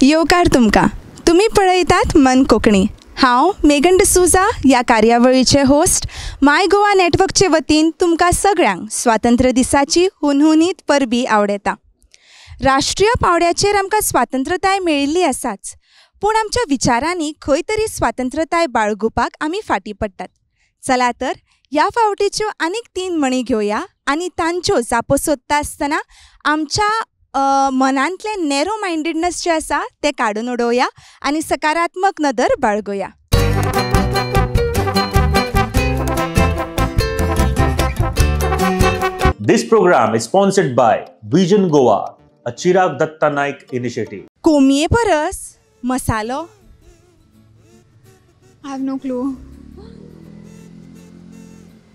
येवकार तुमकां. तुमी पळयतात मन कोंकणी. हांव मेघन डिसूजा ह्या कार्यावळीचे होस्ट. माय गोवा नेटवर्कचे वतीन तुमकां सगळ्यांक स्वातंत्र्य दिसाची हुनहुनीत परबी आवडेता. राष्ट्रीय पावड्याचेर आमकां स्वातंत्र्यताय मेळिल्ली आसाच, पूण आमच्या विचारांनी खंय तरी स्वातंत्र्यताय बाळगुपाक आमी फाटीं पडटात. चला तर ह्या फावटीच्यो आनीक 3 म्हणी घेवया आनी तांच्यो जापो सोदता आसतना आमच्या मनांतले नॅरो मायंडेडनेस जे आसा ते काडून उडोवया आनी सकारात्मक नदर बाळगुया. This program is sponsored by Vision Goa, a Chirag Datta Naik initiative. कोमये परस मसालो. I have no clue.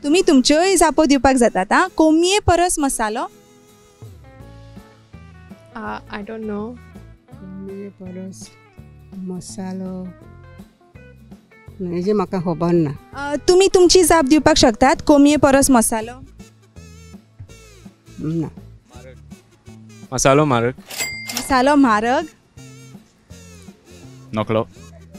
तुमी तुमच्योय जापो दिवपाक जातात. कोमये परस मसालो. I don't know. कोंबये परस मसालो हेजे म्हाका खबर ना. तुमी तुमची जाप दिवपाक शकतात. कोमये परस मसालो. ना. मसालो म्हारग. मसालो म्हारग. नकलो.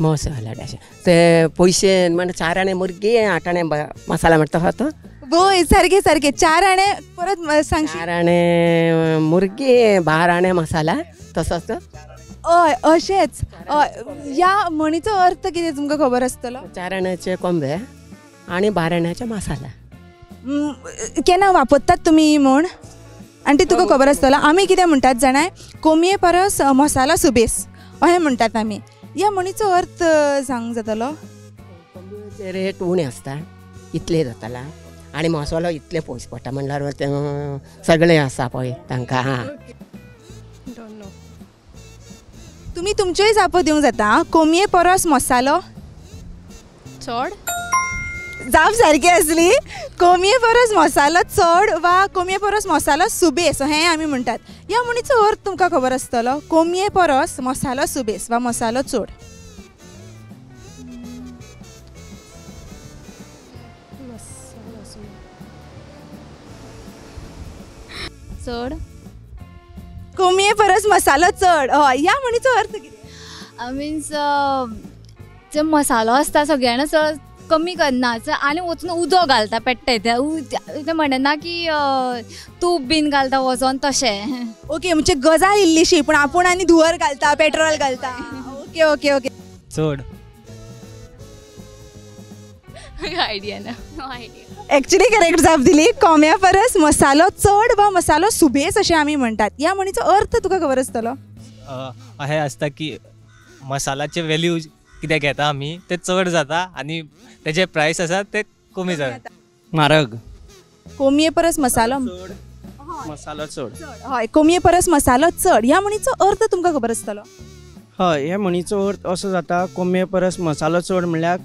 मसाला डाशा ते पयशे म्हणजे 4 आणे मुर्गी 8 आणे मसाला म्हणटा तो. वय सारखे सारखे. 4 आणे परत सांगशी. 4 आणे मुर्गी 12 आणे मसाला तसोच. हय अशेंच. ह्या म्हणीचो अर्थ कितें तुमकां खबर आसतलो? 4 आण्याचे कोंबे आनी 12 आण्याचे मसाला. केन्ना वापरतात तुमी ही म्हण आनी ती तुका खबर आसतलो? आमी कितें म्हणटात जाणाय, कोमये परस मसालो सुबेस अशें म्हणटात आमी. ह्या म्हणीचो अर्थ सांग जातलो? कोंबयेचे रेट उणे आसता इतले जाताला आनी मसालो इतले पयस पडटा म्हणल्यार सगळें आसा पळय तांकां. तुमी तुमच्योय जापो दिवंक जाता. कोमये परस मसालो चड. जाप सारकी आसली. कोमये परस मसालो चड वा कोमये परस मसालो सुबेस हें आमी म्हणटात. ह्या म्हणीचो अर्थ तुमकां खबर आसतलो? कोमये परस मसालो सुबेस वा मसालो चड. चड. कोमये परस मसालो चड. हय ह्या म्हणीचो अर्थ कितें? मिन्स जो मसालो आसता सगळ्यांना चड कमी करना आनी वचून उदो घालता पेट्टे ते म्हणना की तूप बीन घालता वचोन तशें. ओके म्हणजे गजाल इल्लीशी पूण आपूण आनी धुवर घालता पेट्रोल घालता. Okay okay okay. चड. आयडिया ना. No idea. एक्चुअली करेक्ट जाप दिली. कोम्या परस मसालो चड वा मसालो सुबेस अशें आमी म्हणटात. ह्या म्हणीचो अर्थ तुका खबर आसतलो? अशें आसता की मसाल्याचे व्हॅल्यू कितें घेता आमी ते चड जाता आनी तेजे प्रायस आसा ते कमी जाता. म्हारग. कोमये परस मसालो मसालो चड. हय कोमये परस मसालो चड. ह्या म्हणीचो अर्थ तुमकां खबर आसतलो? हय हे म्हणीचो अर्थ असो जाता कोंबये परस मसालो चड म्हणल्यार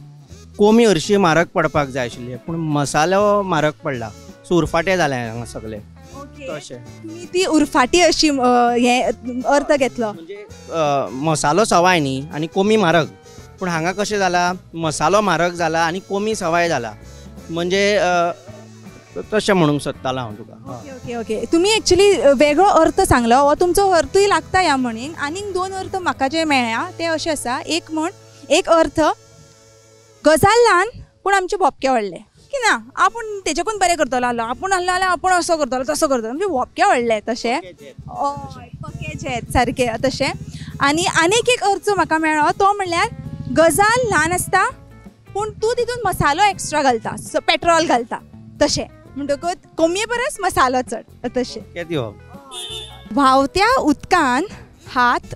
कोंबी हरशी म्हारग पडपाक जाय आशिल्ली पूण मसालो म्हारग पडला सो उरफाटे जाले हांगा सगळे तशें. तुमी ती उरफाटी अशी हे अर्थ घेतलो. म्हणजे मसालो सवाय न्ही आनी कोंबी म्हारग पूण हांगा कशें जाला मसालो म्हारग जाला आनी कोंबी सवाय जाला म्हणजे तशें म्हणूंक सोदतालो हांव तुका. Okay okay. तुमी एक्चुअली वेगळो अर्थ सांगलो हो तुमचो अर्थूय लागता ह्या म्हणीन. आनीक 2 अर्थ म्हाका जे मेळ्ळ्या ते अशें आसा. एक अर्थ गजाल ल्हान पूण आमचे बोपके व्हडले की ना. आपूण तेच्याकून बरें करतलो आसलो आपूण आहलो जाल्यार आपूण असो करतलो तसो करतलो म्हणजे बोपके व्हडले तशें. हय पकेज तसारखे तशें. आनी आनीक एक अर्थ म्हाका मेळ्ळो तो म्हणल्यार गजाल ल्हान आसता पूण तूं तितून मसालो एक्स्ट्रा घालता पेट्रोल घालता तशें म्हणटकूच कोमये परस मसालो चड तशें. व्हांवत्या उदकान हात.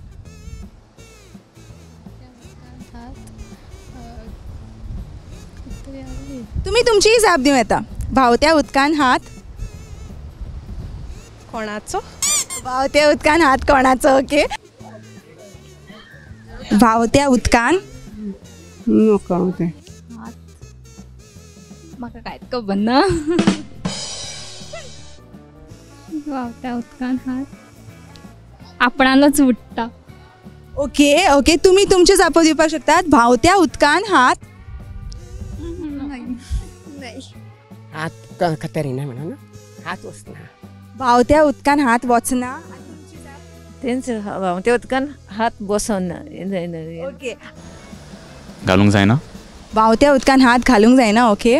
तुमी तुमचीय जाप दिवं येता. व्हांवत्या उदकान हात कोणाचो? व्हांवत्या उदकान हात कोणाचो? ओके. व्हांवत्या उदकान म्हाका कांयच खबर ना. व्हांवत्या उदकान हात आपणालोच उडटा. Okay okay. तुमी तुमचे जापो दिवपाक शकतात. व्हांवत्या उदकान हात. हात कतरी ना म्हणा ना हात वचना. व्हांवत्या उदकान हात वचना. तेंच ते उदकान हात बसोन ओके घालूंक जायना. व्हांवत्या उदकान हात घालूंक जायना. ओके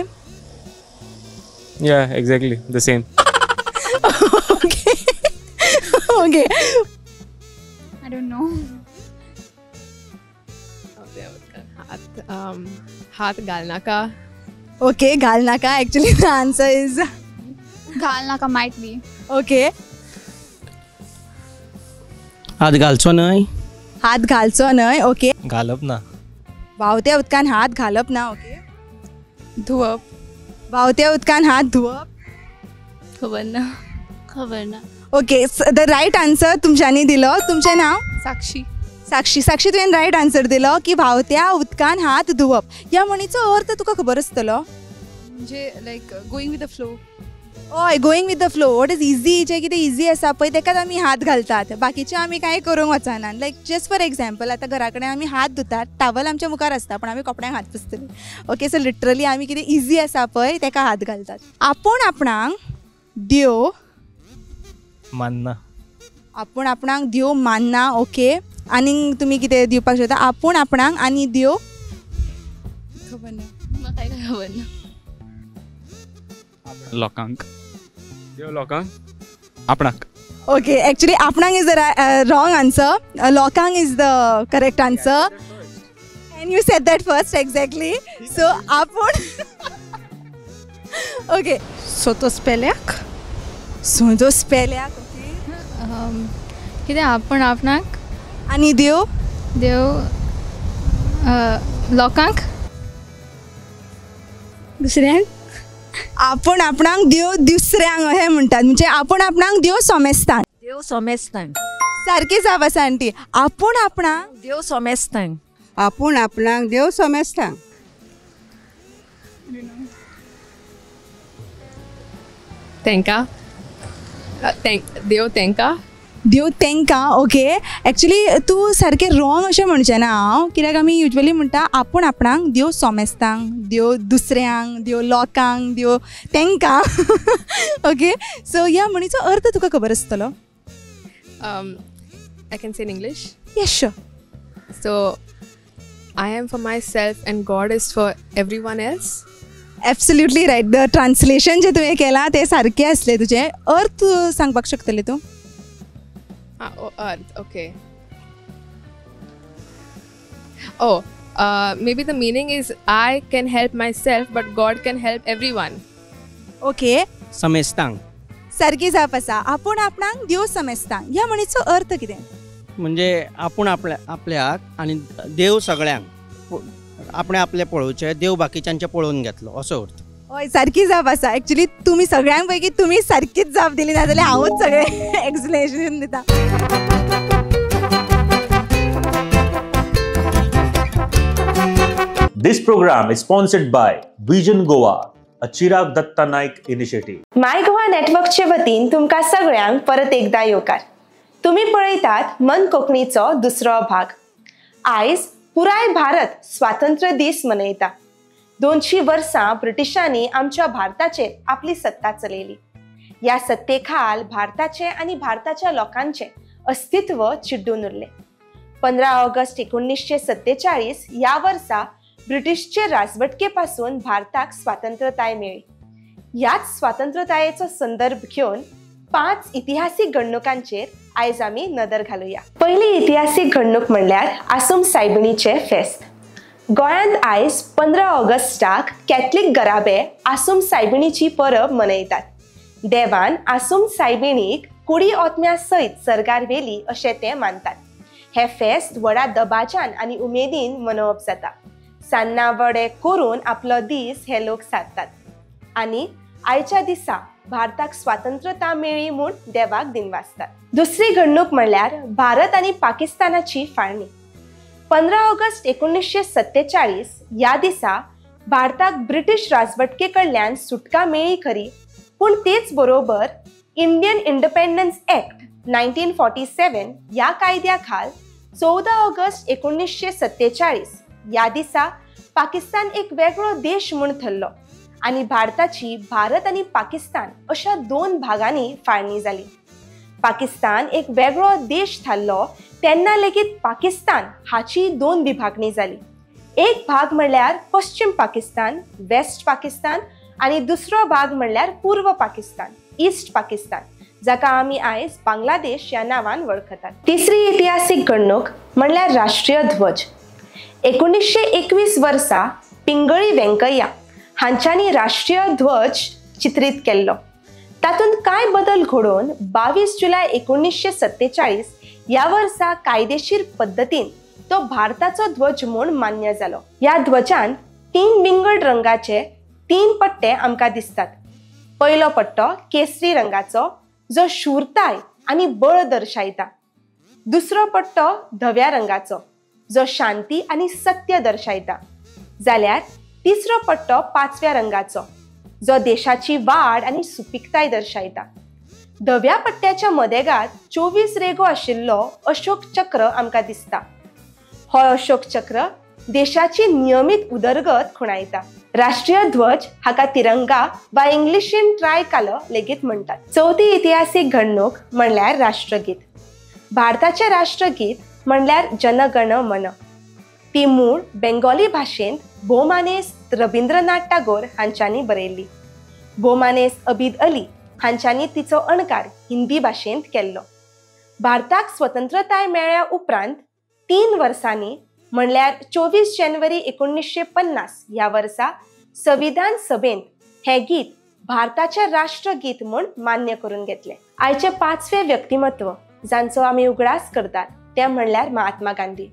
या exactly the same. Okay okay I don't know. हात घालनाका. ओके घाल नाका. ॲक्च्युली द आन्सर इज घाल नाका मायट बी. ओके हात घालचो न्हय. हात घालचो न्हय. ओके घालप ना. व्हांवत्या उदकान हात घालप ना. ओके धुवप. व्हांवत्या उदकान हात धुवप. खबर ना. ओके द रायट आन्सर तुमच्यांनी दिलो. तुमचें नांव? साक्षी. साक्षी तुवें रायट आन्सर दिलो की व्हांवत्या उदकान हात धुवप. ह्या म्हणीचो अर्थ तुका खबर आसतलो. म्हणजे like going with the flow. हय going with the flow. What is easy. जें कितें इजी आसा पळय तेकाच आमी हात घालतात. बाकीचें आमी कांय करूंक वचना. लायक जस्ट फॉर एग्जाम्पल आतां घरा कडेन आमी हात धुतात. टावल आमच्या मुखार आसता पूण आमी कपड्यांक हात पुसतली. ओके सो लिटरली आमी कितें इजी आसा पळय तेका हात घालतात. आपूण आपणाक देव मानना. आपूण आपणाक देव मानना. ओके आनीक तुमी कितें दिवपाक शकता? आपूण आपणाक आनी देव खबर ना. म्हाका काय खबर ना. लोकांक. देव लोकांक आपणाक. ओके ॲक्च्युली आपणाक इज द रॉंग आन्सर. लोकांक is the correct answer. End you sed that first exactly. So आपूण ओके स्वतोच पेल्याक. सोजोस पेल्याक. ओके कितें आपण आपणाक आनी देव लोकांक दुसऱ्यांक. आपूण आपणाक देव दुसऱ्यांक अशें म्हणटात. म्हणजे आपूण आपणाक देव सोमेस्तान. देव सोमेस्तां. सारकी जाप आसा आंटी. आपूण आपणाक देव सोमेस्तां. आपूण आपणाक देव सोमेस्ता. तेंका. देव तेंका. देव तेंकां. ओके ॲक्च्युली तूं सारकें रॉंग अशें म्हणचें ना हांव. कित्याक आमी युजली म्हणटा आपूण आपणाक देव सोमेस्तांक, देव दुसऱ्यांक, देव लोकांक, देव तेंकां. ओके सो ह्या म्हणीचो अर्थ तुका खबर आसतलो. I can say in English. Yes, sure. So, I am for myself and God is for everyone else. Absolutely right. The translation जे तुवें केलां तें सारकें आसलें तुजें. अर्थ सांगपाक शकतलें तूं? Earth. Okay. Maybe the meaning is I can help myself, but God can help everyone. Okay समेस्तांक. सारकी जाप आसा. आपूण आपणाक देव समेस्तांक ह्या म्हणीचो अर्थ कितें? म्हणजे आपूण आपल्याक आनी देव सगळ्यांक. आपणें आपलें पळोवचें, देव बाकीच्यांचें पळोवन घेतलो असो अर्थ. हय सारकी जाप आसा. ॲक्च्युली तुमी सगळ्यांक पैकी तुमी सारकीच जाप दिली ना जाल्यार हांवूच सगळें एक्सप्लेनेशन दिता. This program is sponsored by Vision Goa, a Chirag Datta Naik initiative. माय गोवा नेटवर्कचे वतीन तुमकां सगळ्यांक परत एकदा येवकार. तुमी पळयतात मन कोंकणीचो दुसरो भाग. आयज पुराय भारत स्वातंत्र्य दीस मनयता. 200 वर्सां ब्रिटिशांनी आमच्या भारताचेर आपली सत्ता चलयली. ह्या सत्ते खाल भारताचे आनी भारताच्या लोकांचे अस्तित्व चिड्डून उरले. 15 ऑगस्ट 1947 ह्या वर्सा ब्रिटिशचे राजवटके पासून भारताक स्वातंत्र्यताय मेळ्ळी. ह्याच स्वातंत्र्यतायेचो संदर्भ घेवन 5 इतिहासीक घडणुकांचेर आयज आमी नदर घालुया. पयली इतिहासीक घडणूक म्हणल्यार आसुम सायबिणीचे फेस्त. गोंयांत आयज 15 ऑगस्टाक कॅथलीक घराबे आसुम सायबिणीची परब मनयतात. देवान आसुम सायबिणीक कुडी ओतम्या सयत सर्गार व्हेली अशें ते मानतात. हे फेस्त व्हडा दबाज्यान आनी उमेदीन मनोवप जाता. सान्नां वडे करून आपलो दीस हे लोक साधतात आनी आयच्या दिसा भारताक स्वातंत्र्यता मेळ्ळी म्हूण देवाक दिनवासतात. दुसरी घडणूक म्हणल्यार भारत आनी पाकिस्तानाची फाळणी. 15 ऑगस्ट 1947 ह्या दिसा भारताक ब्रिटीश राजवटके कडल्यान सुटका मेळ्ळी खरी, पूण तेच बरोबर इंडियन इंडिपेंडन्स एक्ट 1947 ह्या कायद्या खाल 14 ऑगस्ट 1947 ह्या दिसा पाकिस्तान एक वेगळो देश म्हूण थरलो आनी भारताची भारत आनी पाकिस्तान अशा 2 भागांनी फाळणी जाली. पाकिस्तान एक वेगळो देश थारलो तेन्ना लेगीत पाकिस्तान हाची 2 विभागणी जाली. एक भाग म्हणल्यार पश्चिम पाकिस्तान, वेस्ट पाकिस्तान आणि दुसरो भाग म्हणल्यार पूर्व पाकिस्तान, ईस्ट पाकिस्तान, जाका आमी आयज बांगलादेश या नावान वळखतात. तिसरी इतिहासीक घडणूक म्हणल्यार राष्ट्रीय ध्वज. 1921 वर्सा पिंगळी व्यंकय्या हांच्यांनी राष्ट्रीय ध्वज चित्रीत केल्लो. तातूंत कांय बदल घडोवन 22 जुलय 1947 ह्या वर्सा कायदेशीर पद्दतीन तो भारताचो ध्वज म्हूण मान्य जालो. ह्या ध्वजान 3 बिंगड रंगाचे 3 पट्टे आमकां दिसतात. पयलो पट्टो केसरी रंगाचो जो शूरताय आनी बळ दर्शायता. दुसरो पट्टो धव्या रंगाचो जो शांती आनी सत्य दर्शायता. जाल्यार तिसरो पट्टो 5व्या रंगाचो जो देशाची वाड आनी सुपीकताय दर्शायता. धव्या पट्ट्याच्या मदेगात 24 रेगो आशिल्लो अशोक चक्र आमकां दिसता. हो अशोक चक्र देशाची नियमित उदरगत खुणायता. राष्ट्रीय ध्वज हाका तिरंगा वा इंग्लिशीन ट्रायकलर लेगीत म्हणटात. चौथी इतिहासीक घडणूक म्हणल्यार राष्ट्रगीत. भारताचे राष्ट्रगीत म्हणल्यार जनगण मन. ती मूळ बेंगॉली भाशेंत भोमानेस रवींद्रनाथ टागोर हांच्यांनी बरयल्ली. भोमानेस अबीद अली हांच्यांनी तिचो अणकार हिंदी भाशेंत केल्लो. भारताक स्वतंत्रताय मेळ्ळ्या उपरांत 3 वर्सांनी म्हणल्यार 24 जानेवारी 1950 ह्या वर्सा संविधान सभेंत हे गीत भारताचे राष्ट्रगीत म्हूण मान्य करून घेतले. आयचे 5वे व्यक्तिमत्व जांचो आमी उगडास करतात ते म्हणल्यार महात्मा गांधी.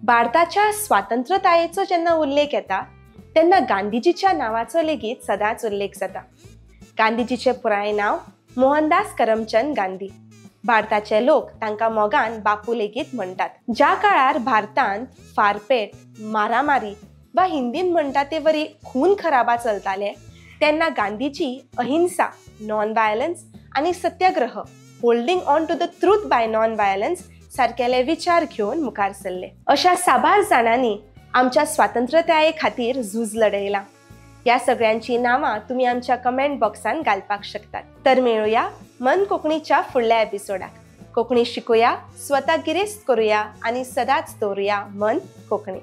भारताच्या स्वातंत्र्यतायेचो जेन्ना उल्लेख येता तेन्ना गांधीजीच्या नावाचो लेगीत सदांच उल्लेख जाता. गांधीजीचे पुराय नाव मोहनदास करमचंद गांधी. भारताचे लोक तांकां मोगान बापू लेगीत म्हणटात. ज्या काळार भारतांत फारपेट, मारामारी वा हिंदीन म्हणटा ते वरी खून खराबा चलताले तेन्ना गांधीजी अहिंसा, नॉन वायलन्स आनी satyagraha, holding on to the truth by non violence सारकेले विचार घेवन मुखार सरले. अशा साबार जाणांनी आमच्या स्वातंत्र्यताये खातीर झूज लढयला. या सगळ्यांची नावां तुम्ही आमच्या कमेंट बॉक्सान घालपाक शकतात. तर मेळुया मन कोंकणीच्या फुडल्या एपिसोडाक. कोंकणी शिकुया, स्वता गिरेस्त करूया आनी सदांच दवरुया मन कोंकणी.